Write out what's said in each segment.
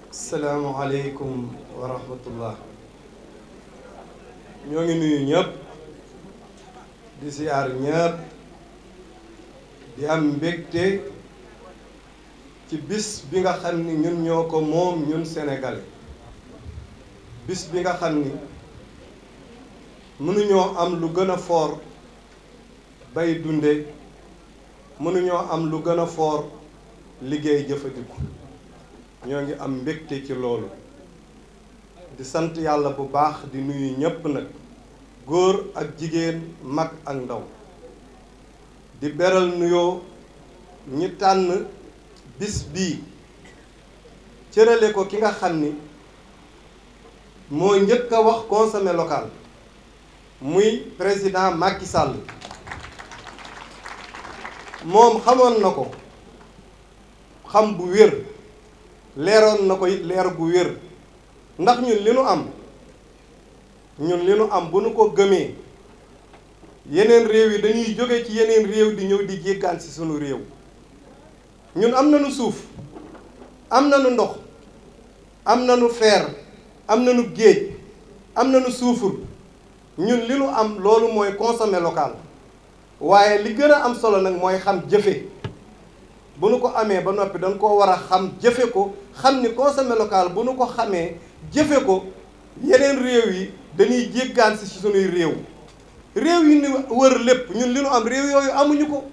Assalamualaikum warahmatullah. Ñoo ngi nuyu ñëpp di siyaar ñëpp di am mbégte ci bis bi nga xam ni ñun ñoo ko moom ñun sénégalais bis bi nga xam ni mënuñoo am lu gën a fort bay dunde mënuñoo am lu gën a fort liggéey jëfandiku ñoo ngi am mbégte ci loolu di sant yàlla bu baax di nuyu ñépp nag góor ak jigéen mag ak ndaw di beral nuyoo ñi tànn bis bii cërale ko ki nga xam ni moo njëkk a wax consommé local muy président Macky Sall moom xamoon na ko xam bu wér leeroon na ko it leer bu wér ndax ñun li nu am bu nu ko gëmee yeneen réew yi dañuy jóge ci yeneen réew di ñëw di jéggaan ci sunu réew ñun am nañu suuf am nañu ndox am nañu fer am nañu géej am nañu suufur ñun li nu am loolu mooy consommer local waaye li gën a am solo nag mooy xam jëfe bu nu ko amee ba noppi dañ koo war a xam jëfe ko xam ni consommer local bu nu ko xamee jëfe ko yeneen réew yi dañuy jéggaan si sunuy réew yi ni wër lépp ñun li nu am réew yooyu amuñu ko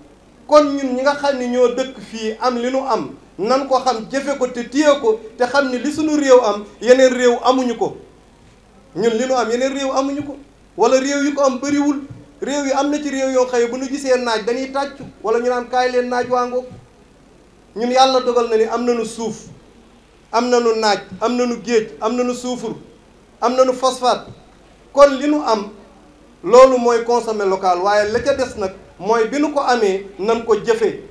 kon ñun ñi nga xam ni ñoo dëkk fii am li nu am nan ko xam jëfe ko te téye ko te xam ni li sunu réew am yeneen réew amuñu ko ñun li nu am yeneen réew amuñu ko wala réew yi ko am bëriwul réew yi am na ci réew yoo xëy bu ñu gisee naaj dañuy tàccu wala ñu naan kaay leen naaj waango ñun yàlla dogal na ni am nañu suuf am nañu naaj am nañu géej am nañu suufur am nañu phosphate kon li nu am loolu mooy consommer local waaye la ca des nag mooy bi nu ko amee nan ko jëfe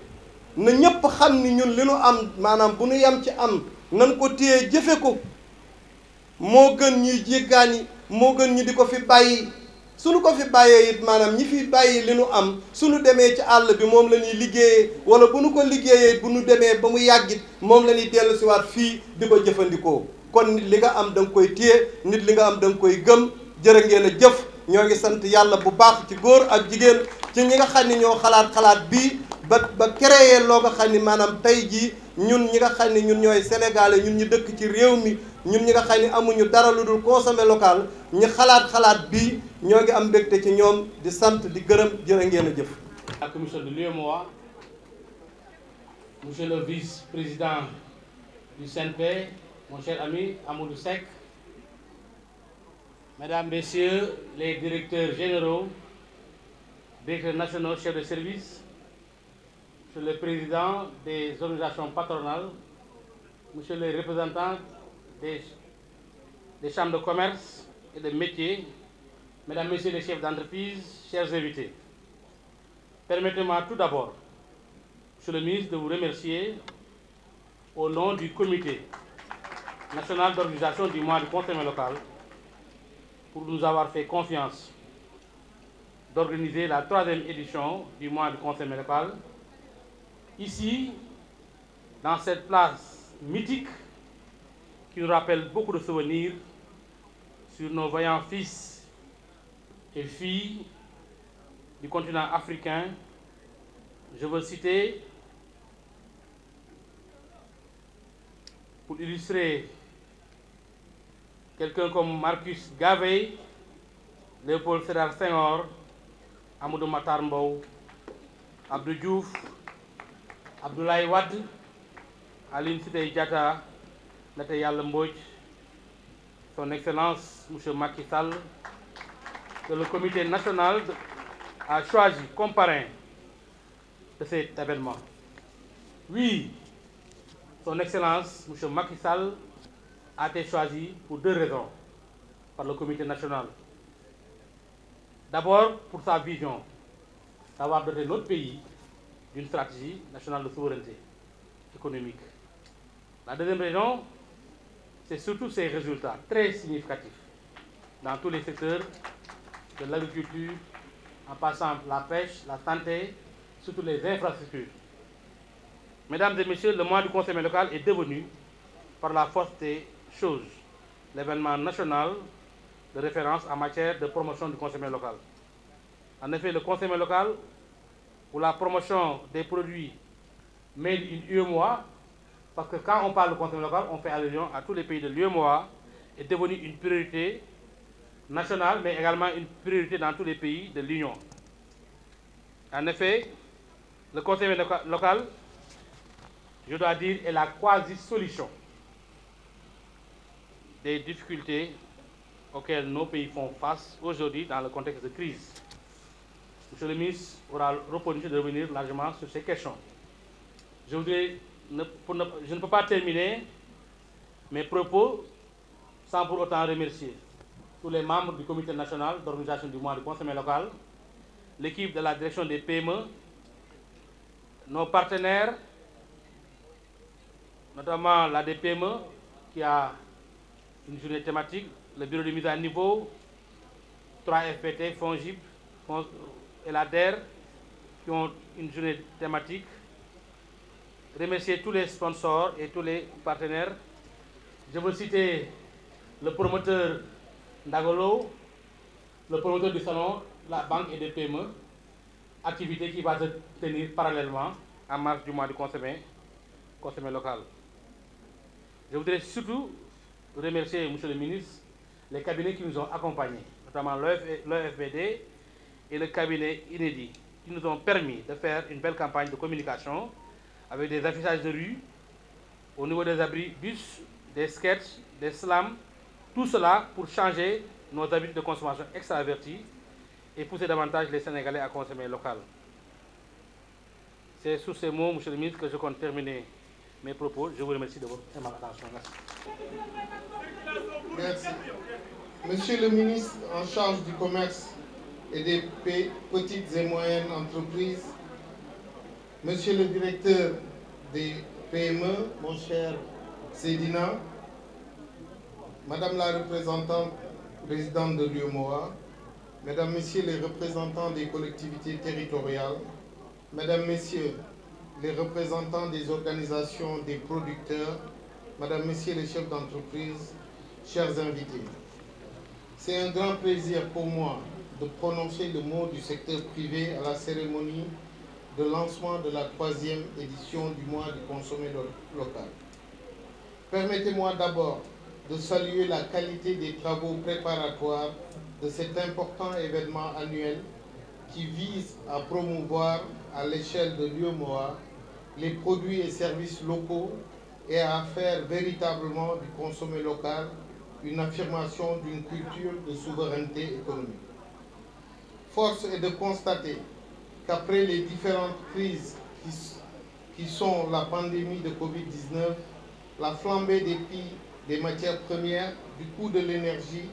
na ñépp xam ni ñun li nu am maanaam bu nu yem ci am nan ko téye jëfe ko moo gën ñuy jéggaani moo gën ñu di ko fi bàyyi suñu ko fi bàyyee it maanaam ñi fi bàyyi li nu am suñu demee ci àll bi moom la ñuy liggéeyee wala bu nu ko liggéeyee bu nu demee ba mu yàggit moom la ñuy dellu siwaat fii di ko jëfandikoo kon nit li nga am da nga koy téye nit li nga am da nga koy gëm jërë ngeen a jëf ñoo ngi sant yàlla bu baax ci góor ak jigéen ci ñi nga xam ne ñoo xalaat bii ba créé loo nga xam ne maanaam tey jii ñun ñi nga xam ne ñun ñooy sénégalais ñun ñu dëkk ci réew mi ñun ñi nga xam ne amuñu dara lu dul consommer local ñi xalaat bii ñoo ngi am mbégte ci ñoom di sant di gërëm jërë ngeen a jëf. La commission de l'UEMOA, monsieur le vice-président du CNP, mon cher ami Amadou Seck, mesdames, messieurs les directeurs généraux, directeurs nationaux, chefs de service, monsieur le président des organisations patronales, monsieur les représentants des chambres de commerce et de métiers, mesdames, messieurs les chefs d'entreprise, chers invités. Permettez-moi tout d'abord, monsieur le ministre, de vous remercier au nom du comité national d'organisation du mois du consommer local pour nous avoir fait confiance d'organiser la 3e édition du mois du consommer local ici, dans cette place mythique qui nous rappelle beaucoup de souvenirs sur nos vaillants fils et filles du continent africain. Je veux citer, pour illustrer, quelqu'un comme Marcus Garvey, Léopold Sédar Senghor, Amadou Mahtar Mbow, Abdou Diouf, Abdoulaye Wade, Aline Sitoé Diatta, Ndate Yalla Mbodj, son Excellence M. Macky Sall, que le comité national a choisi comme parrain de cet événement. Oui, son Excellence M. Macky Sall a été choisi pour 2 raisons par le comité national. D'abord, pour sa vision d'avoir doté notre pays d'une stratégie nationale de souveraineté économique. La deuxième raison, c'est surtout ses résultats très significatifs dans tous les secteurs, de l'agriculture, en passant par la pêche, la santé, surtout les infrastructures. Mesdames et messieurs, le mois du consommer local est devenu par la force des choses l'événement national de référence en matière de promotion du consommé local. En effet, le consommé local, pour la promotion des produits made in UEMOA, parce que quand on parle de consommé local, on fait allusion à tous les pays de l'UEMOA, est devenu une priorité nationale, mais également une priorité dans tous les pays de l'Union. En effet, le consommé local, je dois dire, est la quasi-solution des difficultés auxquelles nos pays font face aujourd'hui dans le contexte de crise. Monsieur le ministre aura l'opportunité de revenir largement sur ces questions. Je ne peux pas terminer mes propos sans pour autant remercier tous les membres du comité national d'organisation du mois du consommé local, l'équipe de la direction des PME, nos partenaires, notamment la DPME qui a une journée thématique, le bureau de mise à niveau, 3FPT, FONGIP et la DER qui ont une journée thématique. Remercier tous les sponsors et tous les partenaires. Je veux citer le promoteur Ndagolo, le promoteur du salon, la banque et des PME, activité qui va se tenir parallèlement en marge du mois du consommé local. Je voudrais surtout remercier, Monsieur le ministre, les cabinets qui nous ont accompagnés, notamment l'OFBD et le cabinet Inédit, qui nous ont permis de faire une belle campagne de communication avec des affichages de rue, au niveau des abris bus, des sketchs, des slams, tout cela pour changer nos habitudes de consommation extraverties et pousser davantage les Sénégalais à consommer local. C'est sous ces mots, Monsieur le ministre, que je compte terminer mes propos. Je vous remercie de votre attention. Merci. Merci. Monsieur le ministre en charge du commerce et des petites et moyennes entreprises, Monsieur le directeur des PME, mon cher Sédina, Madame la représentante présidente de l'UEMOA, Mesdames, Messieurs les représentants des collectivités territoriales, Mesdames, Messieurs les représentants des organisations des producteurs, Mesdames, Messieurs les chefs d'entreprise, chers invités. C'est un grand plaisir pour moi de prononcer le mot du secteur privé à la cérémonie de lancement de la 3e édition du mois du consommé local. Permettez-moi d'abord de saluer la qualité des travaux préparatoires de cet important événement annuel qui vise à promouvoir à l'échelle de l'UEMOA les produits et services locaux et à faire véritablement du consommé local une affirmation d'une culture de souveraineté économique. Force est de constater qu'après les différentes crises qui sont la pandémie de Covid-19, la flambée des prix des matières premières, du coût de l'énergie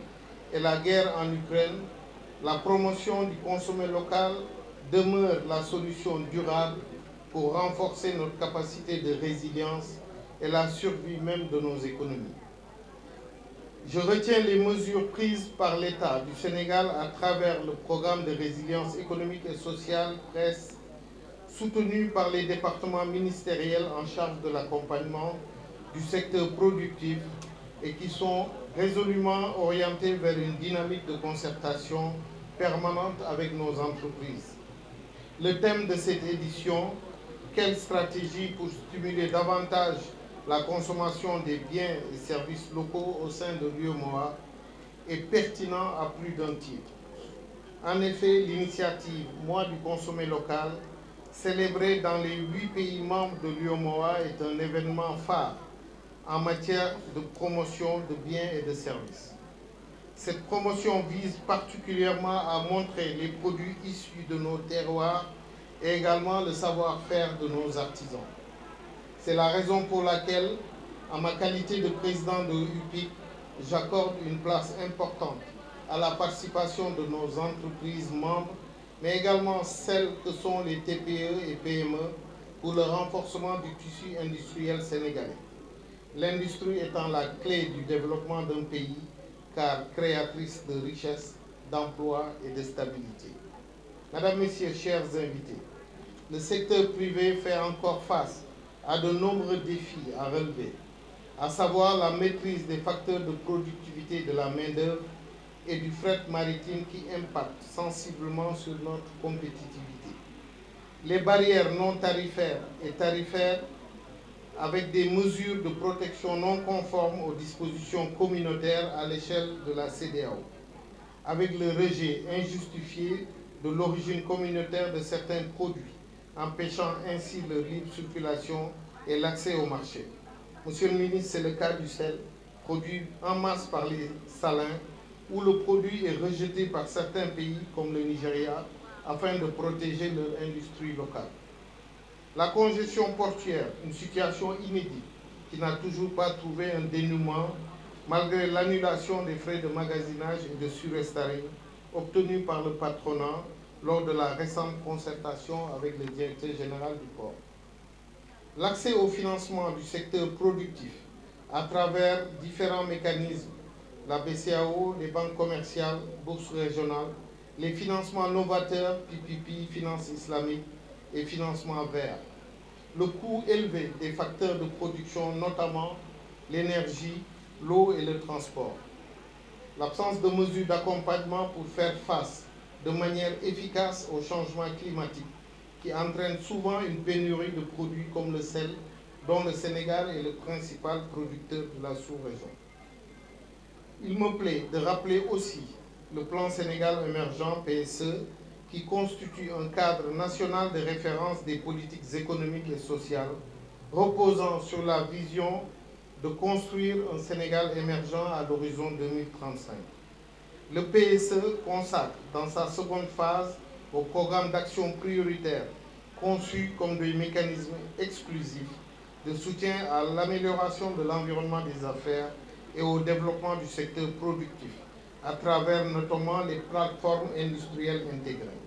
et la guerre en Ukraine, la promotion du consommé local demeure la solution durable pour renforcer notre capacité de résilience et la survie même de nos économies. Je retiens les mesures prises par l'État du Sénégal à travers le programme de résilience économique et sociale PRES, soutenu par les départements ministériels en charge de l'accompagnement du secteur productif et qui sont résolument orientés vers une dynamique de concertation permanente avec nos entreprises. Le thème de cette édition, quelle stratégie pour stimuler davantage la consommation des biens et services locaux au sein de l'UEMOA, est pertinent à plus d'un titre. En effet, l'initiative Mois du consommé local, célébrée dans les 8 pays membres de l'UEMOA, est un événement phare en matière de promotion de biens et de services. Cette promotion vise particulièrement à montrer les produits issus de nos terroirs et également le savoir-faire de nos artisans. C'est la raison pour laquelle, en ma qualité de président de UPIC, j'accorde une place importante à la participation de nos entreprises membres, mais également celles que sont les TPE et PME pour le renforcement du tissu industriel sénégalais. L'industrie étant la clé du développement d'un pays, car créatrice de richesses, d'emplois et de stabilité. Mesdames, Messieurs, chers invités, le secteur privé fait encore face à de nombreux défis à relever, à savoir la maîtrise des facteurs de productivité de la main-d'œuvre et du fret maritime qui impactent sensiblement sur notre compétitivité. Les barrières non tarifaires et tarifaires avec des mesures de protection non conformes aux dispositions communautaires à l'échelle de la CEDEAO, avec le rejet injustifié de l'origine communautaire de certains produits, empêchant ainsi leur libre circulation et l'accès au marché. Monsieur le ministre, c'est le cas du sel, produit en masse par les salins, où le produit est rejeté par certains pays comme le Nigeria, afin de protéger leur industrie locale. La congestion portuaire, une situation inédite qui n'a toujours pas trouvé un dénouement malgré l'annulation des frais de magasinage et de surestoring obtenus par le patronat lors de la récente concertation avec le directeur général du port. L'accès au financement du secteur productif à travers différents mécanismes, la BCEAO, les banques commerciales, bourses régionales, les financements novateurs, PPP, finances islamiques et financement vert. Le coût élevé des facteurs de production, notamment l'énergie, l'eau et le transport. L'absence de mesures d'accompagnement pour faire face de manière efficace au changement climatique qui entraîne souvent une pénurie de produits comme le sel, dont le Sénégal est le principal producteur de la sous-région. Il me plaît de rappeler aussi le plan Sénégal émergent PSE qui constitue un cadre national de référence des politiques économiques et sociales reposant sur la vision de construire un Sénégal émergent à l'horizon 2035. Le PSE consacre dans sa seconde phase au programme d'action prioritaire conçu comme des mécanismes exclusifs de soutien à l'amélioration de l'environnement des affaires et au développement du secteur productif, à travers notamment les plateformes industrielles intégrées.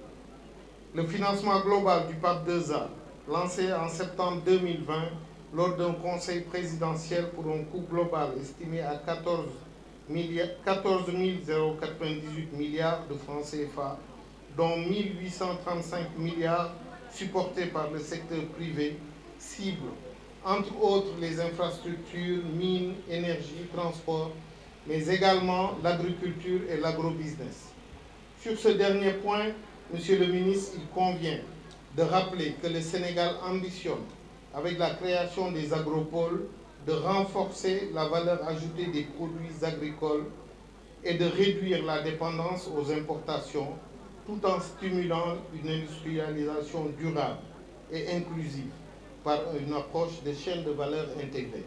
Le financement global du PAP 2A, lancé en septembre 2020 lors d'un conseil présidentiel pour un coût global estimé à 14 098 milliards de francs CFA, dont 1 835 milliards supportés par le secteur privé, cible entre autres les infrastructures, mines, énergie, transport, mais également l'agriculture et l'agrobusiness. Sur ce dernier point, Monsieur le ministre, il convient de rappeler que le Sénégal ambitionne, avec la création des agropoles, de renforcer la valeur ajoutée des produits agricoles et de réduire la dépendance aux importations, tout en stimulant une industrialisation durable et inclusive par une approche de chaîne de valeur intégrée.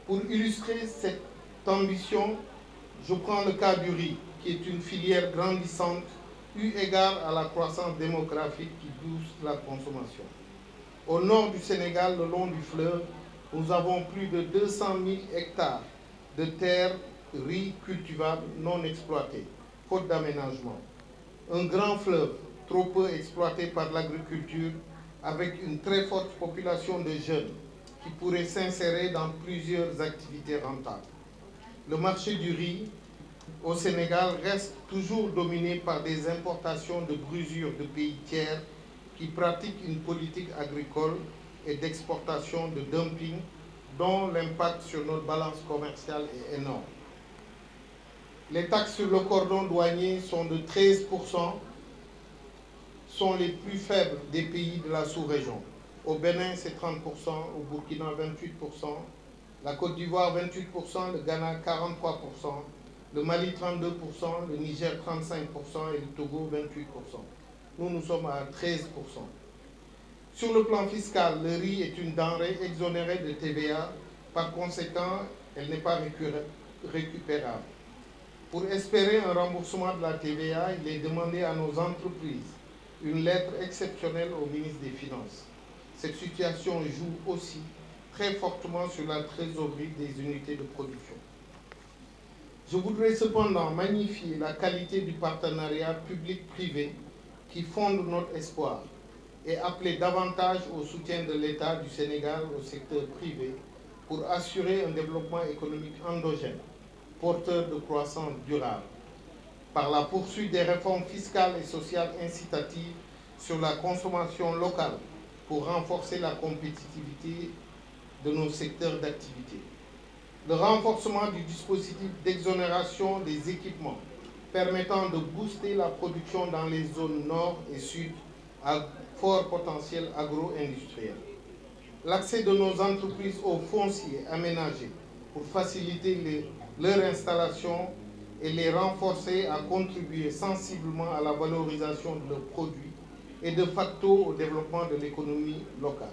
Pour illustrer cette ambition, je prends le cas du riz, qui est une filière grandissante eu égard à la croissance démographique qui booste la consommation. Au nord du Sénégal, le long du fleuve, nous avons plus de 200 000 hectares de terres riz cultivables non exploitées, faute d'aménagement. Un grand fleuve trop peu exploité par l'agriculture, avec une très forte population de jeunes qui pourraient s'insérer dans plusieurs activités rentables. Le marché du riz au Sénégal reste toujours dominé par des importations de brusures de pays tiers qui pratiquent une politique agricole et d'exportation de dumping dont l'impact sur notre balance commerciale est énorme. Les taxes sur le cordon douanier sont de 13%, sont les plus faibles des pays de la sous-région. Au Bénin, c'est 30%, au Burkina, 28%, la Côte d'Ivoire, 28%, le Ghana, 43%, le Mali, 32%, le Niger, 35% et le Togo, 28%. Nous sommes à 13%. Sur le plan fiscal, le riz est une denrée exonérée de TVA. Par conséquent, elle n'est pas récupérable. Pour espérer un remboursement de la TVA, il est demandé à nos entreprises une lettre exceptionnelle au ministre des Finances. Cette situation joue aussi très fortement sur la trésorerie des unités de production. Je voudrais cependant magnifier la qualité du partenariat public-privé qui fonde notre espoir et appeler davantage au soutien de l'État du Sénégal au secteur privé pour assurer un développement économique endogène, porteur de croissance durable, par la poursuite des réformes fiscales et sociales incitatives sur la consommation locale pour renforcer la compétitivité de nos secteurs d'activité. le renforcement du dispositif d'exonération des équipements permettant de booster la production dans les zones nord et sud à fort potentiel agro-industriel. L'accès de nos entreprises aux fonciers aménagés pour faciliter leur installation et les renforcer à contribuer sensiblement à la valorisation de leurs produits et de facto au développement de l'économie locale.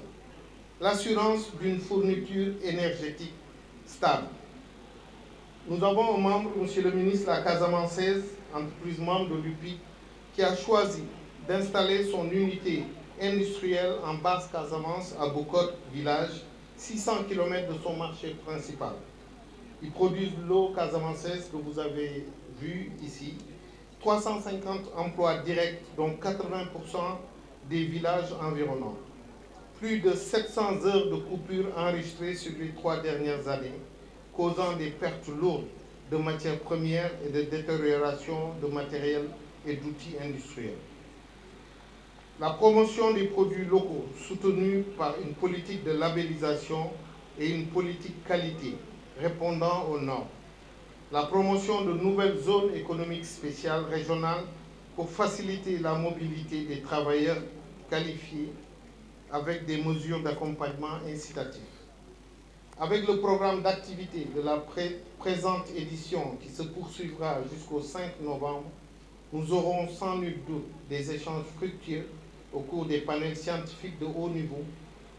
L'assurance d'une fourniture énergétique stable. Nous avons un membre, Monsieur le ministre, la Casamançaise, entreprise membre de l'UPIC, qui a choisi d'installer son unité industrielle en Basse-Casamance à Boucotte village, 600 km de son marché principal. Ils produisent l'eau casamançaise que vous avez vue ici, 350 emplois directs, dont 80% des villages environnants. Plus de 700 heures de coupure enregistrées sur les 3 dernières années, causant des pertes lourdes de matières premières et de détérioration de matériel et d'outils industriels. La promotion des produits locaux soutenue par une politique de labellisation et une politique qualité répondant aux normes. La promotion de nouvelles zones économiques spéciales régionales pour faciliter la mobilité des travailleurs qualifiés avec des mesures d'accompagnement incitatifs. Avec le programme d'activité de la présente édition qui se poursuivra jusqu'au 5 novembre, nous aurons sans nul doute des échanges fructueux au cours des panels scientifiques de haut niveau,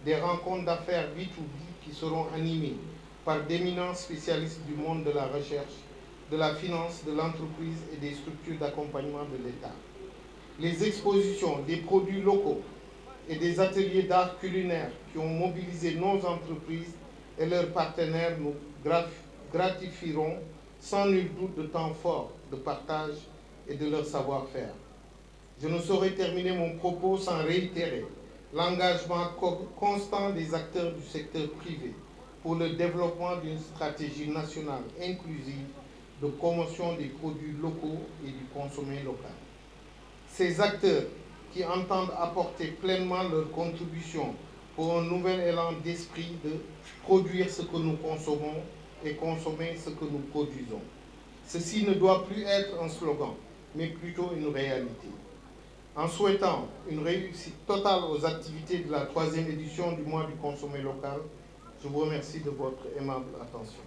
des rencontres d'affaires B2B qui seront animées par d'éminents spécialistes du monde de la recherche, de la finance, de l'entreprise et des structures d'accompagnement de l'État. Les expositions des produits locaux et des ateliers d'art culinaire qui ont mobilisé nos entreprises et leurs partenaires nous gratifieront sans nul doute de temps forts de partage et de leur savoir-faire. Je ne saurais terminer mon propos sans réitérer l'engagement constant des acteurs du secteur privé pour le développement d'une stratégie nationale inclusive de promotion des produits locaux et du consommé local. Ces acteurs qui entendent apporter pleinement leur contribution pour un nouvel élan d'esprit de produire ce que nous consommons et consommer ce que nous produisons. Ceci ne doit plus être un slogan, mais plutôt une réalité. En souhaitant une réussite totale aux activités de la 3e édition du mois du consommé local, je vous remercie de votre aimable attention.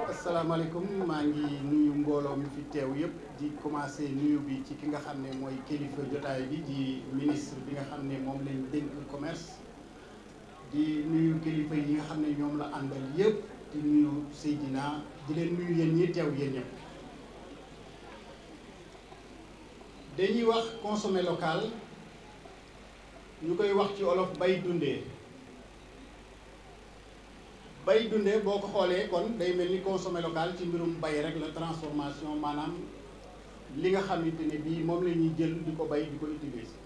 asalaamaaleykum maa ngi nuyu mbooloo mi fi teew yëpp di commencé nuyu bi ci ki nga xam ne mooy kilifa jotaay bi di ministre bi nga xam ne moom lañ dénk commerce di nuyu kilifa yi nga xam ne ñoom la àndal yëpp di nuyu Seydina di leen nuyu yéen ñi teew yéen ñëpp. dañuy wax consommer local ñu koy wax ci olof bay dundee. bay dundee boo ko xoolee kon day mel ni consommer local ci mbirum bay rek la transformation maanaam li nga xamante ne bii moom la ñuy jël di ko bay di ko utiliser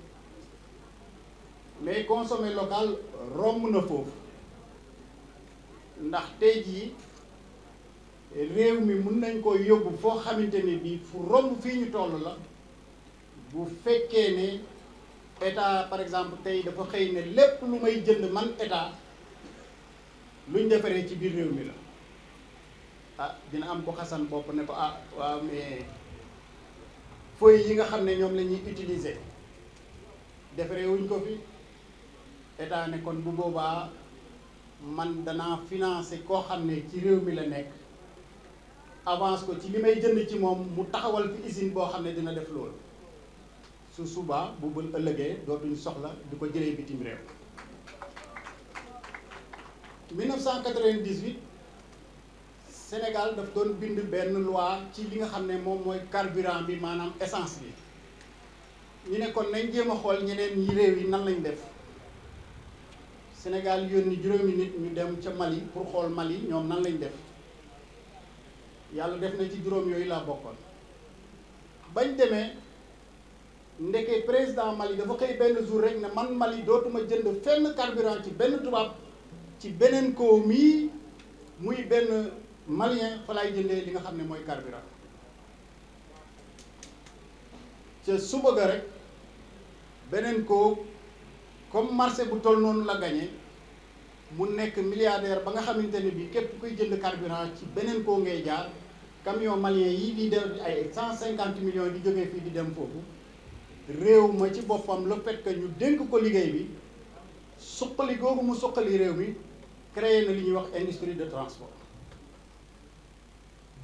mais consommer local romb na foofu ndax tey jii réew mi mun nañ ko yóbbu foo xamante ne bii fu romb fii ñu toll la bu fekkee ne état par exemple tey dafa xëy ne lépp lu may jënd man état luñ defaree ci biir réew mi la ah dina am ko xasan bopp ne ko ah waaw mais feuilles yi nga xam ne ñoom la ñuy utiliser defaree wuñ ko fi état ne kon bu boobaa man danaa financer koo xam ne ci réew mi la nekk avance ko ci li may jënd ci moom mu taxawal fi usine boo xam ne dina def loolu su subaa bu bul ëllëgee dootuñ soxla di ko jëlee bitim réew. 1998 Sénégal daf doon bind benn loi ci li nga xam ne moom mooy carburant bi maanaam essence bi ñu ne kon nañ jéem a xool ñeneen yi réew yi nan lañ def Sénégal yónni juróomi nit ñu dem ca Mali pour xool Mali ñoom nan lañ def yàlla def na ci juróom yooyu laa bokkoon bañ demee ndeke président Mali dafa xëy benn jour rek ne man Mali dootuma jënd fenn carburant ci benn tubaab ci beneen koo mii muy benn malien fa lay jëndee li nga xam ne mooy carburant ca suba ga rek beneen koo comme marché bu toll noonu la gagné mu nekk milliardaire ba nga xamante ne bii képp kuy jënd carburant ci beneen koo ngay jaar camion malien yi di def ay 150 millions di jógee fii di dem foofu réew ma ci boppam le fait que ñu dénk ko liggéey bi suqali googu mu suqali réew mi créé na li ñuy wax industrie de transport.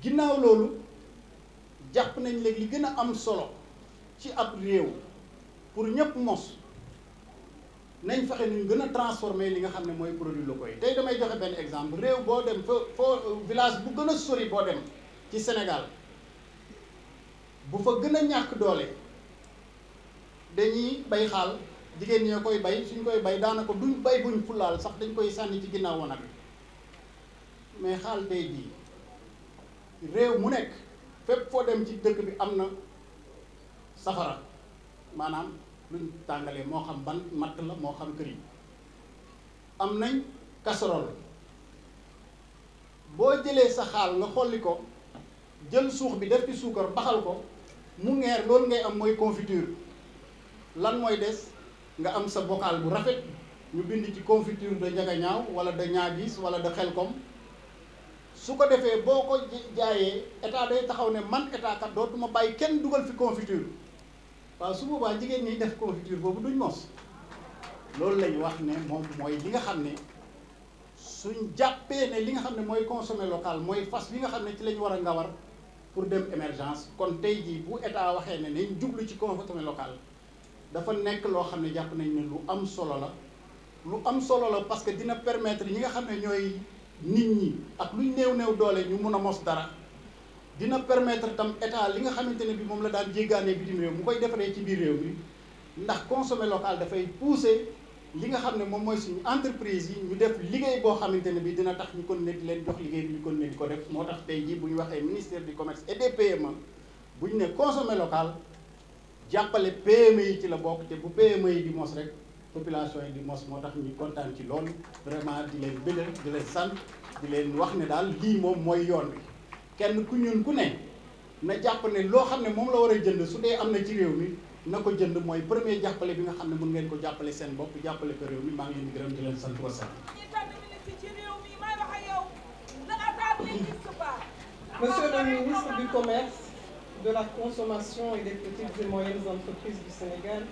ginnaaw loolu jàpp nañ léegi li gën a am solo ci ab réew pour ñëpp mos nañ fexe ñu gën a transformer li nga xam ne mooy produits locaux yi. tey damay joxe benn exemple réew boo dem foo village bu gën a sori boo dem ci Sénégal bu fa gën a ñàkk doole dañuy bay xaal jigéen ñee koy bay, suñ koy bay daanaka duñ bay buñ fulaal sax dañ koy sànni ci ginnaaw wanag mais xaal tey jii réew mu nekk fépp foo dem ci dëkk bi am na safara maanaam luñ tàngalee moo xam ban matt la moo xam këriñ am nañ casserole boo jëlee sa xaal nga xolli ko jël suux bi def ci suukar baxal ko mu ngeer loolu ngay am mooy confiture lan mooy des nga am sa bocal bu rafet ñu bind ci confiture de njagañaaw wala de ñaagis wala de xelkom su ko defee boo ko jaayee état day taxaw ne man état kat dootuma bàyyi kenn dugal fi confiture waaw su boobaa jigéen ñi def confiture boobu duñ mos loolu lañ wax ne moom mooy li nga xam ne suñ jàppee ne li nga xam ne mooy consommer local mooy fas bi nga xam ne ci lañ war a ngawar pour dem émergence kon tey jii bu état waxee ne nañ jublu ci consommer local dafa nekk loo xam ne jàpp nañ ne lu am solo la parce que dina permettre ñi nga xam ne ñooy nit ñi ak luñ néew doole ñu mun a mos dara dina permettre tam état li nga xamante ne bi moom la daan jéggaanee bitim réew mu koy defaree ci biir réew mi ndax consommer local dafay pousser li nga xam ne moom mooy suñu entreprise yi ñu def liggéey boo xamante ne bi dina tax ñu kon ne di leen jox liggéey bi ñu kon ne di ko def moo tax tey jii bu ñu waxee ministère du commerce et des PME bu ñu ne consommer local jàppale PME yi ci la bokk te bu PME yi di mos rek population yi di mos moo tax ñu kontaan ci loolu vraiment di leen bëggal di leen sant di leen wax ne daal lii moom mooy yoon bi kenn ku ñun ku ne na jàpp ne loo xam ne moom la war a jënd su dee am na ci réew mi na ko jënd mooy premier jàppale bi nga xam ne mën ngeen ko jàppale seen bopp jàppale ko réew mi maa ngi leen di gërëm di leen sant wa sant. Monsieur le ministre du Commerce, de la Consommation et des petites et moyennes entreprises du Sénégal,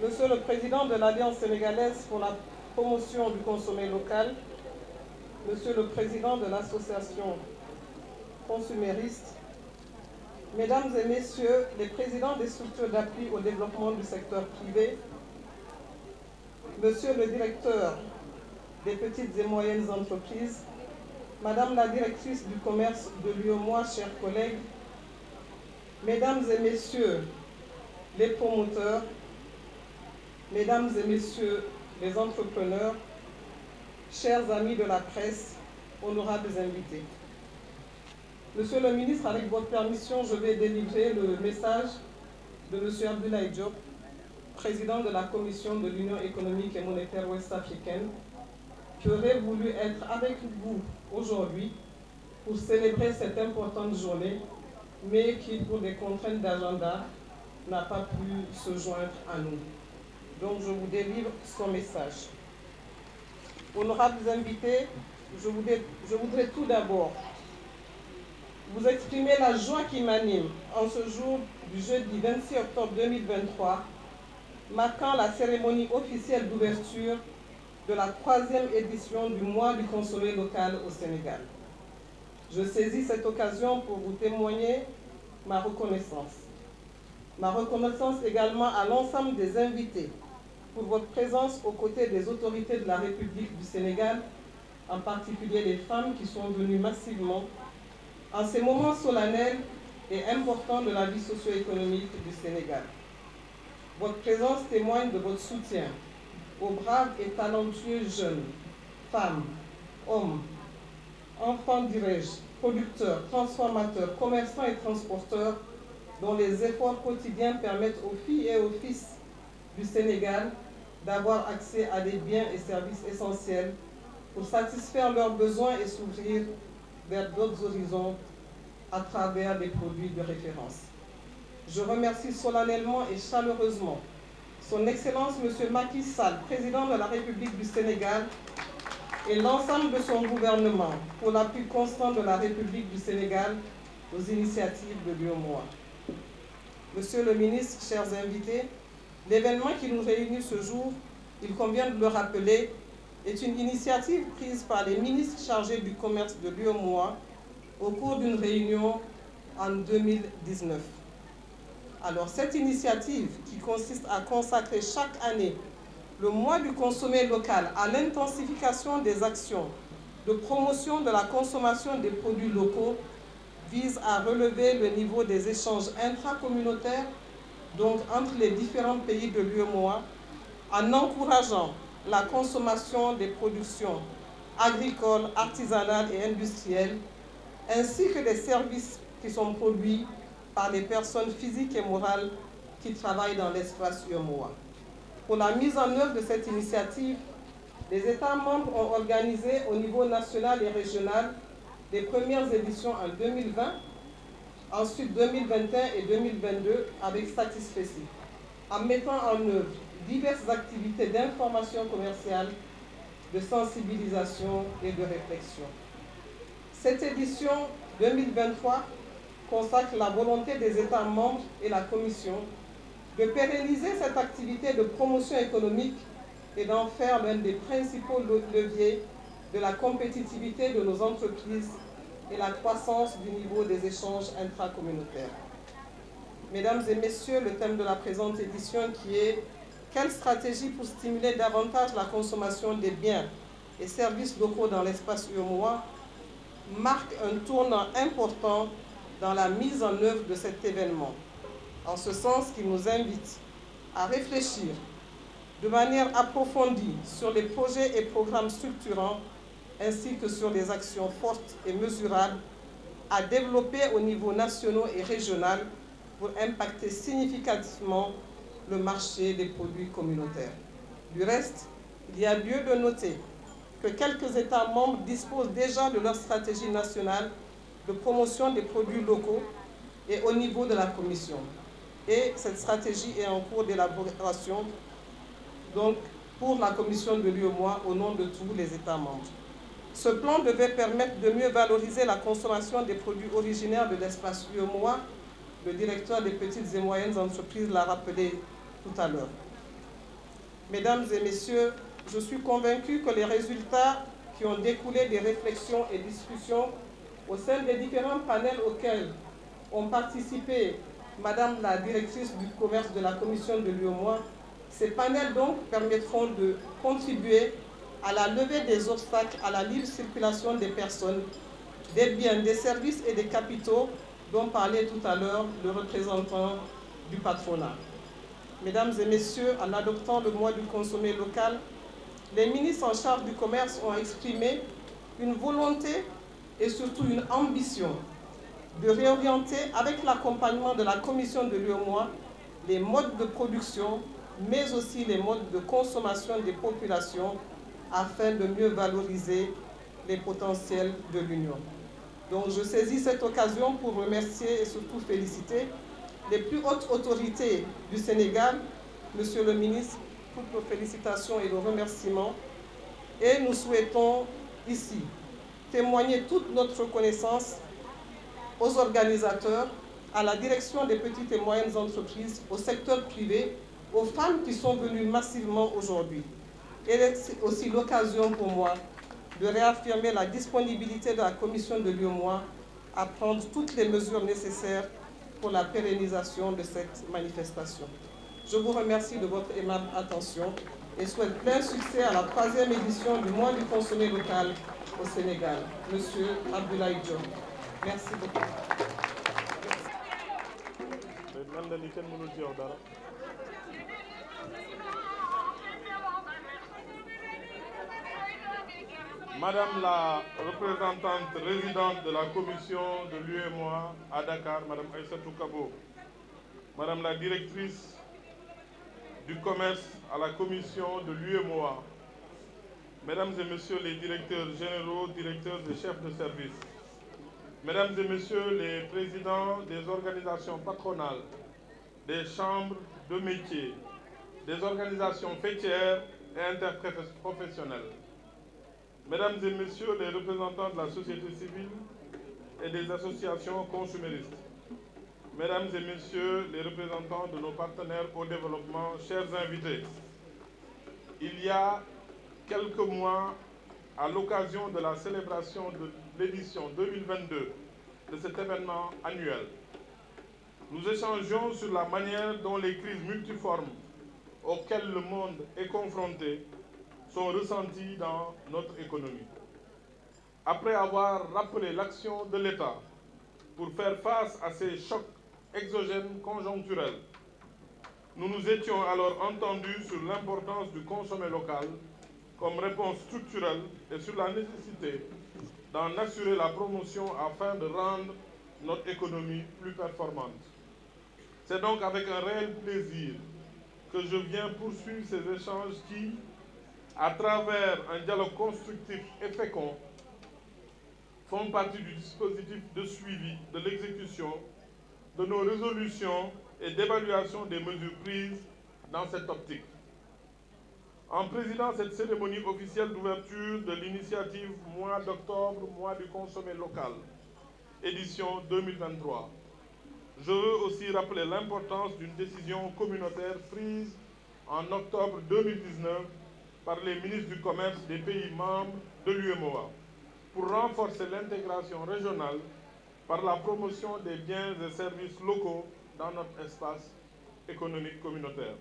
Monsieur le Président de l'Alliance sénégalaise pour la promotion du consommé local, Monsieur le Président de l'Association consumériste, Mesdames et Messieurs les présidents des structures d'appui au développement du secteur privé, Monsieur le directeur des petites et moyennes entreprises, Madame la directrice du commerce de l'UEMOA, chers collègues, Mesdames et Messieurs les promoteurs, Mesdames et Messieurs les entrepreneurs, chers amis de la presse, honorables invités. Monsieur le ministre, avec votre permission, je vais délivrer le message de Monsieur Abdoulaye Diop, président de la Commission de l'Union économique et monétaire ouest-africaine, qui aurait voulu être avec vous aujourd'hui pour célébrer cette importante journée, mais qui, pour des contraintes d'agenda, n'a pas pu se joindre à nous. Donc je vous délivre son message. Honorables invités, je voudrais tout d'abord vous exprimer la joie qui m'anime en ce jour du jeudi 26 octobre 2023, marquant la cérémonie officielle d'ouverture de la 3e édition du mois du consommé local au Sénégal. Je saisis cette occasion pour vous témoigner ma reconnaissance. Ma reconnaissance également à l'ensemble des invités pour votre présence aux côtés des autorités de la République du Sénégal, en particulier les femmes qui sont venues massivement en ces moments solennels et importants de la vie socio-économique du Sénégal. Votre présence témoigne de votre soutien aux braves et talentueux jeunes, femmes, hommes, enfants, dirais-je, producteurs, transformateurs, commerçants et transporteurs, dont les efforts quotidiens permettent aux filles et aux fils du Sénégal d'avoir accès à des biens et services essentiels pour satisfaire leurs besoins et s'ouvrir vers d'autres horizons à travers des produits de référence. Je remercie solennellement et chaleureusement Son Excellence M. Macky Sall, président de la République du Sénégal, et l'ensemble de son gouvernement pour l'appui constant de la République du Sénégal aux initiatives de l'UEMOA. Monsieur le ministre, chers invités, l'événement qui nous réunit ce jour, il convient de le rappeler, est une initiative prise par les ministres chargés du commerce de l'UEMOA au cours d'une réunion en 2019. Alors cette initiative qui consiste à consacrer chaque année le mois du consommé local à l'intensification des actions de promotion de la consommation des produits locaux vise à relever le niveau des échanges intracommunautaires, donc entre les différents pays de l'UEMOA, en encourageant la consommation des productions agricoles, artisanales et industrielles, ainsi que des services qui sont produits par les personnes physiques et morales qui travaillent dans l'espace UEMOA. Pour la mise en œuvre de cette initiative, les États membres ont organisé au niveau national et régional les premières éditions en 2020, ensuite 2021 et 2022 avec satisfecit, en mettant en œuvre diverses activités d'information commerciale, de sensibilisation et de réflexion. Cette édition 2023 consacre la volonté des États membres et la Commission de pérenniser cette activité de promotion économique et d'en faire l'un des principaux leviers de la compétitivité de nos entreprises et la croissance du niveau des échanges intracommunautaires. Mesdames et messieurs, le thème de la présente édition qui est « Quelle stratégie pour stimuler davantage la consommation des biens et services locaux dans l'espace UEMOA » marque un tournant important dans la mise en œuvre de cet événement, en ce sens qu'il nous invite à réfléchir de manière approfondie sur les projets et programmes structurants ainsi que sur les actions fortes et mesurables à développer au niveau national et régional pour impacter significativement le marché des produits communautaires. Du reste, il y a lieu de noter que quelques États membres disposent déjà de leur stratégie nationale de promotion des produits locaux et au niveau de la Commission. Et cette stratégie est en cours d'élaboration donc pour la Commission de l'UEMOA au nom de tous les États membres. Ce plan devait permettre de mieux valoriser la consommation des produits originaires de l'espace UEMOA. Le directeur des petites et moyennes entreprises l'a rappelé tout à l'heure. Mesdames et messieurs, je suis convaincu que les résultats qui ont découlé des réflexions et discussions au sein des différents panels auxquels ont participé Madame la directrice du commerce de la Commission de l'UEMOA, ces panels donc permettront de contribuer à la levée des obstacles à la libre circulation des personnes, des biens, des services et des capitaux dont parlait tout à l'heure le représentant du patronat. Mesdames et messieurs, en adoptant le mois du consommé local, les ministres en charge du commerce ont exprimé une volonté et surtout une ambition de réorienter avec l'accompagnement de la Commission de l'UEMOA les modes de production, mais aussi les modes de consommation des populations afin de mieux valoriser les potentiels de l'Union. Donc je saisis cette occasion pour remercier et surtout féliciter les plus hautes autorités du Sénégal, Monsieur le ministre, toutes nos félicitations et nos remerciements. Et nous souhaitons ici témoigner toute notre reconnaissance aux organisateurs, à la direction des petites et moyennes entreprises, au secteur privé, aux femmes qui sont venues massivement aujourd'hui. Et c'est aussi l'occasion pour moi de réaffirmer la disponibilité de la Commission de l'UEMOA à prendre toutes les mesures nécessaires pour la pérennisation de cette manifestation. Je vous remercie de votre aimable attention et souhaite plein succès à la 3e édition du mois du consommé local au Sénégal. Monsieur Abdoulaye Diop. Merci beaucoup. Madame la représentante résidente de la commission de l'UEMOA à Dakar, Madame Aïssatou Kabo, Madame la directrice du commerce à la commission de l'UEMOA, Mesdames et Messieurs les directeurs généraux, directeurs et chefs de service, Mesdames et Messieurs les présidents des organisations patronales, des chambres de métiers, des organisations faîtières et interprofessionnelles, Mesdames et Messieurs les représentants de la société civile et des associations consuméristes, Mesdames et Messieurs les représentants de nos partenaires au développement, chers invités, il y a quelques mois, à l'occasion de la célébration de l'édition 2022 de cet événement annuel, nous échangeons sur la manière dont les crises multiformes auxquelles le monde est confronté sont ressenties dans notre économie. Après avoir rappelé l'action de l'État pour faire face à ces chocs exogènes conjoncturels, nous nous étions alors entendus sur l'importance du consommer local comme réponse structurelle et sur la nécessité d'en assurer la promotion afin de rendre notre économie plus performante. C'est donc avec un réel plaisir que je viens poursuivre ces échanges qui, à travers un dialogue constructif et fécond, font partie du dispositif de suivi de l'exécution de nos résolutions et d'évaluation des mesures prises dans cette optique. En présidant cette cérémonie officielle d'ouverture de l'initiative Mois d'octobre, Mois du consommé local, édition 2023, je veux aussi rappeler l'importance d'une décision communautaire prise en octobre 2019 par les ministres du Commerce des pays membres de l'UEMOA pour renforcer l'intégration régionale par la promotion des biens et services locaux dans notre espace économique communautaire.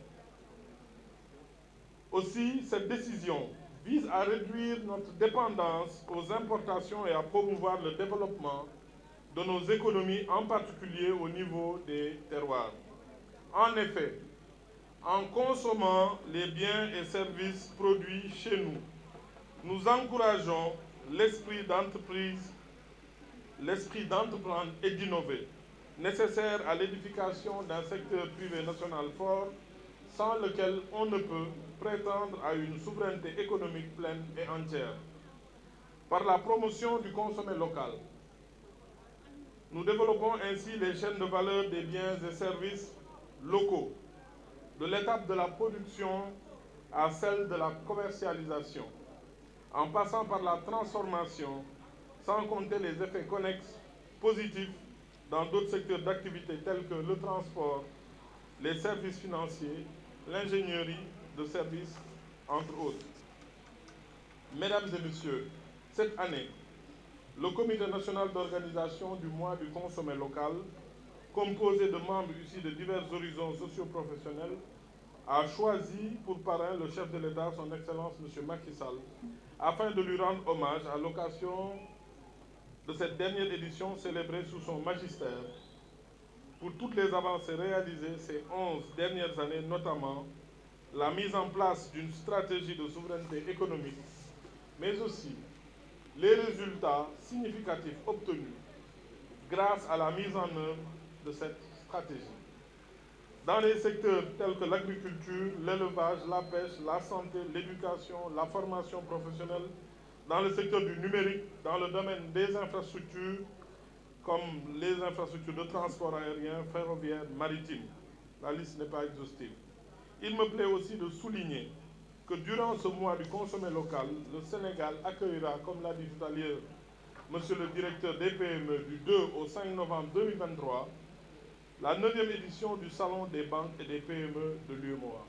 Aussi, cette décision vise à réduire notre dépendance aux importations et à promouvoir le développement de nos économies, en particulier au niveau des terroirs. En effet, en consommant les biens et services produits chez nous, nous encourageons l'esprit d'entreprise, l'esprit d'entreprendre et d'innover, nécessaire à l'édification d'un secteur privé national fort, sans lequel on ne peut prétendre à une souveraineté économique pleine et entière. Par la promotion du consommé local, nous développons ainsi les chaînes de valeur des biens et services locaux, de l'étape de la production à celle de la commercialisation, en passant par la transformation, sans compter les effets connexes positifs dans d'autres secteurs d'activité tels que le transport, les services financiers, l'ingénierie de services, entre autres. Mesdames et Messieurs, cette année, le Comité national d'organisation du mois du consommé local, composé de membres issus de divers horizons socio-professionnels, a choisi pour parrain le chef de l'État, son Excellence M. Macky Sall, afin de lui rendre hommage à l'occasion de cette dernière édition célébrée sous son magistère, pour toutes les avancées réalisées ces 11 dernières années, notamment la mise en place d'une stratégie de souveraineté économique, mais aussi les résultats significatifs obtenus grâce à la mise en œuvre de cette stratégie. Dans les secteurs tels que l'agriculture, l'élevage, la pêche, la santé, l'éducation, la formation professionnelle, dans le secteur du numérique, dans le domaine des infrastructures, comme les infrastructures de transport aérien, ferroviaire, maritime. La liste n'est pas exhaustive. Il me plaît aussi de souligner que durant ce mois du consommé local, le Sénégal accueillera, comme l'a dit tout à l'heure Monsieur le directeur des PME, du 2 au 5 novembre 2023, la 9e édition du Salon des banques et des PME de l'UEMOA.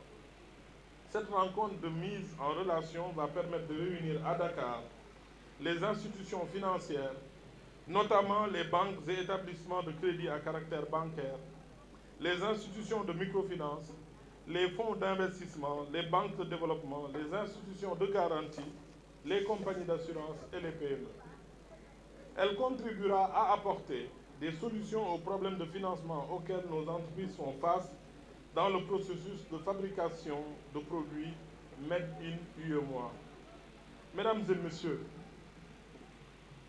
Cette rencontre de mise en relation va permettre de réunir à Dakar les institutions financières, notamment les banques et établissements de crédit à caractère bancaire, les institutions de microfinance, les fonds d'investissement, les banques de développement, les institutions de garantie, les compagnies d'assurance et les PME. Elle contribuera à apporter des solutions aux problèmes de financement auxquels nos entreprises font face dans le processus de fabrication de produits Made in UEMOA. Mesdames et Messieurs,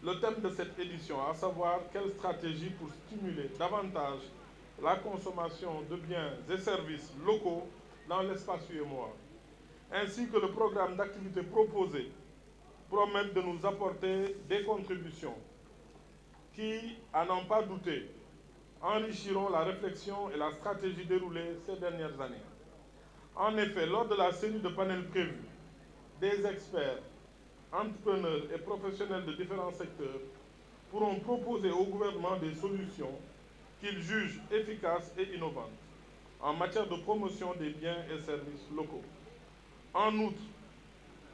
le thème de cette édition, à savoir quelle stratégie pour stimuler davantage la consommation de biens et services locaux dans l'espace UEMOA, ainsi que le programme d'activité proposé, promettent de nous apporter des contributions qui, à n'en pas douter, enrichiront la réflexion et la stratégie déroulée ces dernières années. En effet, lors de la série de panels prévus, des experts, entrepreneurs et professionnels de différents secteurs pourront proposer au gouvernement des solutions qu'ils jugent efficaces et innovantes en matière de promotion des biens et services locaux. En outre,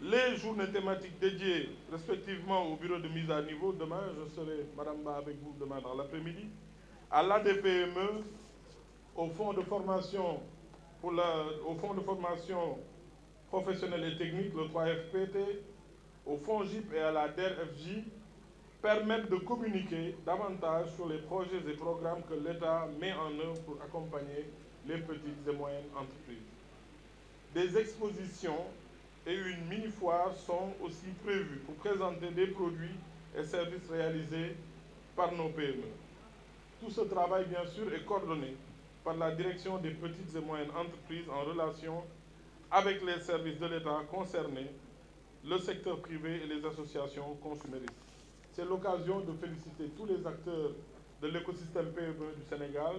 les journées thématiques dédiées respectivement au bureau de mise à niveau, demain, je serai, Madame Ba, avec vous demain dans l'après-midi, à l'ADPME, au fonds de formation professionnelle et technique, le 3FPT, au fonds GIP et à la DER/FJ, permettent de communiquer davantage sur les projets et programmes que l'État met en œuvre pour accompagner les petites et moyennes entreprises. Des expositions et une mini-foire sont aussi prévues pour présenter des produits et services réalisés par nos PME. Tout ce travail, bien sûr, est coordonné par la direction des petites et moyennes entreprises en relation avec les services de l'État concernés, le secteur privé et les associations consuméristes. C'est l'occasion de féliciter tous les acteurs de l'écosystème PME du Sénégal.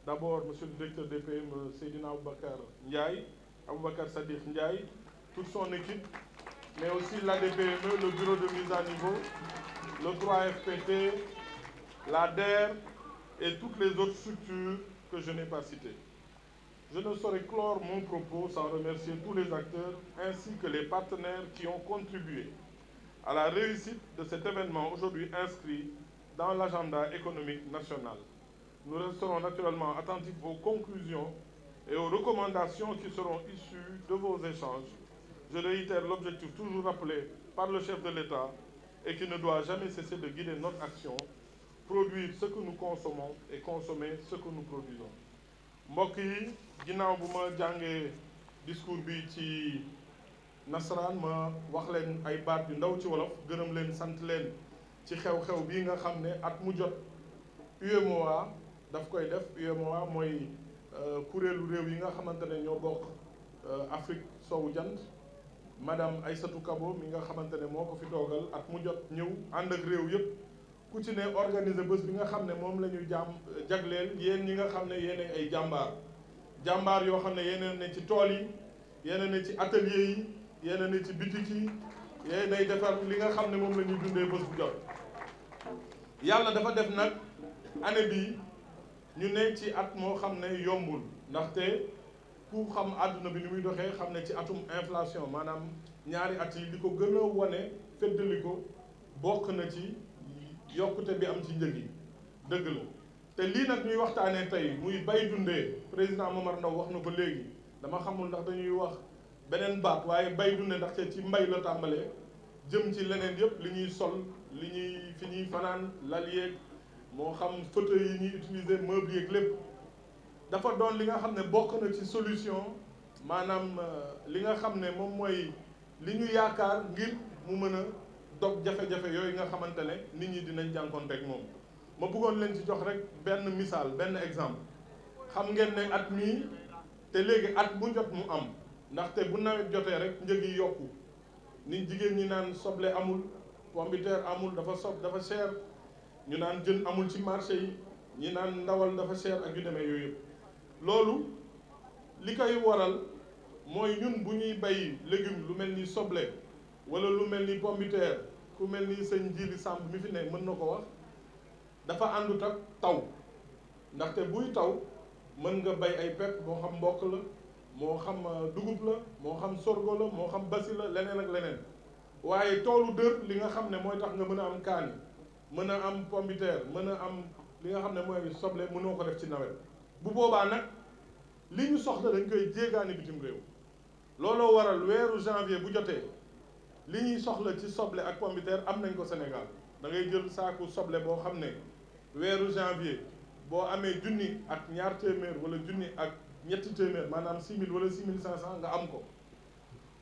D'abord, Monsieur le directeur des PME, Seydina Aboubacar Sadikh Ndiaye, toute son équipe, mais aussi l'ADPME, le bureau de mise à niveau, le 3FPT, la DER et toutes les autres structures que je n'ai pas citées. Je ne saurais clore mon propos sans remercier tous les acteurs ainsi que les partenaires qui ont contribué à la réussite de cet événement aujourd'hui inscrit dans l'agenda économique national. Nous resterons naturellement attentifs aux conclusions et aux recommandations qui seront issues de vos échanges. Je réitère l'objectif toujours rappelé par le chef de l'État et qui ne doit jamais cesser de guider notre action, produire ce que nous consommons et consommer ce que nous produisons. mbokk yi ginnaaw bu ma jàngee discours bi ci nasaraan ma wax leen ay baat yu ndaw ci wolof gërëm leen sant leen ci xew-xew bii nga xam ne at mu jot UEMOA daf koy def. UEMOA mooy kuréelu réew yi nga xamante ne ñoo bokk Afrique sowu jant. Madame Aïssatou Kabo mi nga xamante ne moo ko fi toogal at mu jot ñëw ànd ak réew yëpp ku ci ne organiser bés bi nga xam ne moom la ñu jagleel yéen ñi nga xam ne yéen ay jàmbaar yoo xam ne yéen ne ci tool yi yéen ne ci atelier yi yéen ne ci bitik yi yéen ay defar li nga xam ne moom la ñuy dundee bés bu jot. yàlla dafa def nag année bi ñu ne ci at moo xam ne yombul ndaxte ku xam àdduna bi ni muy doxee xam ne ci atum inflation maanaam ñaari at yi li ko gën a wane feddali ko bokk na ci yokkute bi am ci njëg yi dëgg la. te lii nag ñuy waxtaanee tey muy bay dundee président Momar Ndao wax na ko léegi dama xamul ndax dañuy wax beneen baat waaye bay dundee ndaxte ci mbay la tàmbalee jëm ci leneen yëpp li ñuy sol li ñuy fi ñuy fanaan lal yeeg moo xam fauteuil yi ñuy utiliser meuble yeeg lépp dafa doon li nga xam ne bokk na ci solution maanaam li nga xam ne moom mooy li ñu yaakaar ngir mu mën a dog jafe-jafe yooyu nga xamante ne nit ñi dinañ jànkoonteeg moom. ma bëggoon leen ci jox rek benn misaal benn exemple xam ngeen ne at mii te léegi at bu jot mu am ndaxte bu nawet jotee rek njëg yi yokku nit jigéen ñi naan soble amul pomme de terre amul dafa cher ñu naan jën amul ci marché yi ñi naan ndawal dafa cher ak yu demee yooyu yëpp. loolu li koy waral mooy ñun bu ñuy bay légume lu mel ni soble wala lu mel ni pomme de terre ku mel ni sëñ Jili Samb mi fi ne mën na ko wax dafa àndut ak taw ndaxte buy taw mën nga bay ay pepp moo xam mboq la moo xam dugub la moo xam sorgho la moo xam basi la leneen ak leneen waaye toolu dër li nga xam ne mooy tax nga mën a am kaani mën a am pomme de terre mën a am li nga xam ne mooy soble mënoo ko def ci nawet. bu boobaa nag li ñu soxla dañ koy jéegaani bitim réew looloo waral weeru janvier bu jotee li ñuy soxla ci soble ak pomme de terre am nañ ko Sénégal da ngay jël saaku soble boo xam ne weeru janvier boo amee junni ak ñaar téeméer wala junni ak ñetti téeméer maanaam 6000 wala 6500 nga am ko.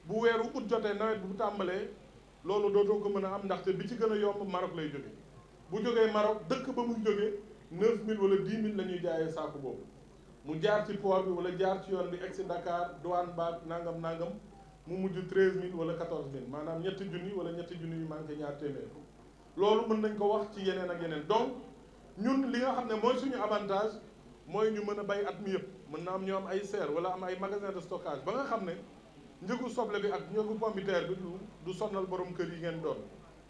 bu weeru août jotee nawet bu tàmbalee loolu dootoo ko mën a am ndaxte bi ci gën a yomb Maroc lay jóge bu jógee Maroc dëkk ba muy jógee 9000 wala 10 000 la ñuy jaayee saaku boobu mu jaar ci port bi wala jaar ci yoon bi egg si Dakar douane baag nangam mu mujj 13000 wala 14000 maanaam ñetti junni wala ñetti junni yu manqué ñaar téeméer. loolu mën nañ ko wax ci yeneen ak yeneen donc ñun li nga xam ne mooy suñu avantage mooy ñu mën a bay at mi yëpp mën na am ñu am ay serre wala am ay magasin de stockage ba nga xam ne njëgu soble bi ak njëgu pomme de terre bi du sonnal borom kër yi ngeen doon.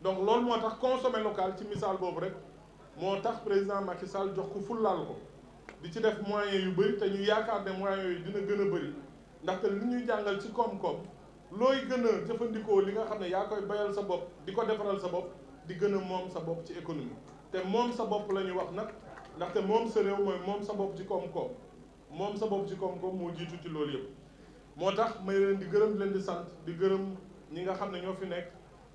donc loolu moo tax consommer local ci misaal boobu rek moo tax président Macky Sall jox ko fullaal ko di ci def moyens yu bëri te ñu yaakaar ne moyens yooyu dina gën a bëri ndaxte li ñuy jàngal ci koom-koom looy gën a jëfandikoo li nga xam ne yaa koy bayal sa bopp di ko defaral sa bopp di gën a moom sa bopp ci économie te moom sa bopp la ñuy wax nag ndaxte moom sa réew mooy moom sa bopp ci koom-koom moom sa bopp ci koom-koom moo jiitu ci loolu yëpp. moo tax may leen di gërëm di leen di sant di gërëm ñi nga xam ne ñoo fi nekk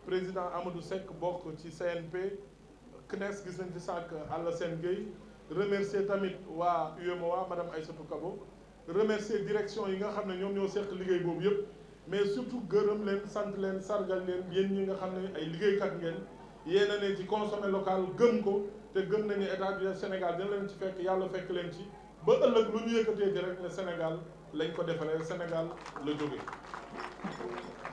président Amadou Seck bokk ci CNP CNES gis nañ fi sànq Alassane Gueye remercier tamit waa UEMOA madame Aïssatou Kabo remercier direction yi nga xam ne ñoom ñoo seq liggéey boobu yëpp mais surtout gërëm leen sant leen sargal leen yéen ñi nga xam ne ay liggéeykat ngeen yéen a ne ci consommer local gëm ko te gëm nañu état du Sénégal dina leen ci fekk yàlla fekk leen ci ba ëllëg lu ñu yëkkatee ci rek ne Sénégal lañ ko defaree Sénégal la jóge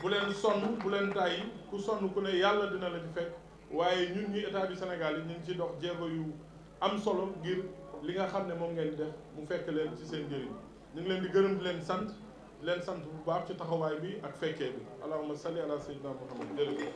bu leen sonn bu leen tàyyi ku sonn ku ne yàlla dina la ci fekk waaye ñun ñi état du Sénégal yi ñu ngi ci dox jéego yu am solo ngir li nga xam ne moom ngeen def mu fekk leen ci seen njëriñ ñu ngi leen di gërëm di leen sant bu baax ci taxawaay bi ak fekkee bi allahumma salli ala sayyidina Muhammad jërëjëf